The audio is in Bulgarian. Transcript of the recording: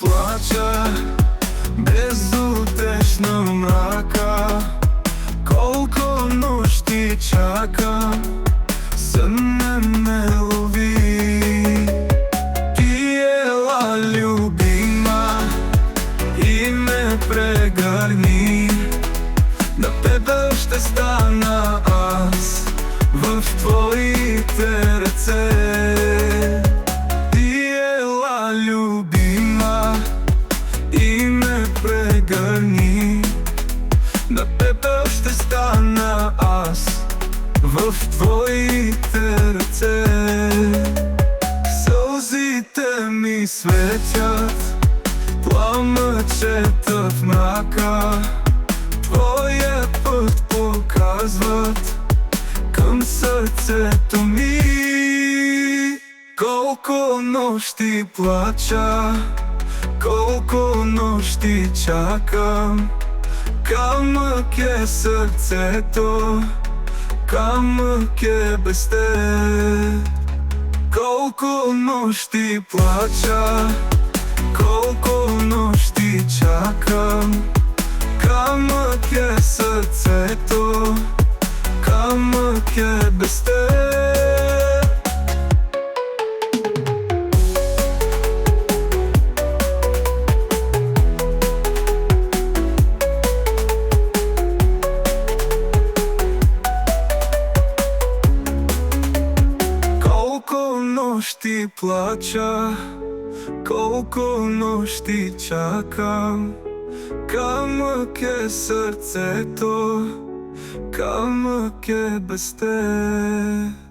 плача, безутешна мрака. Колко нощи чакам, сън не лови. Ти ела, любима, и ме прегърни. На тебе ще стана аз в твоите ръце. Ти ела, любима, и ме прегърни. На тебе ще стана аз в твоите ръце. Сълзите ми светят, пламъчета в мрака. Твоя път показват към сърцето ми. Колко нощи плача, колко нощи чакам. Камък е сърцето, камък е без теб. Колко нощи плача, колко нощи чакам. Камък е сърцето, камък е без теб. Колко нощи плача, колко нощи чакам. Камък е сърцето, камък е без теб.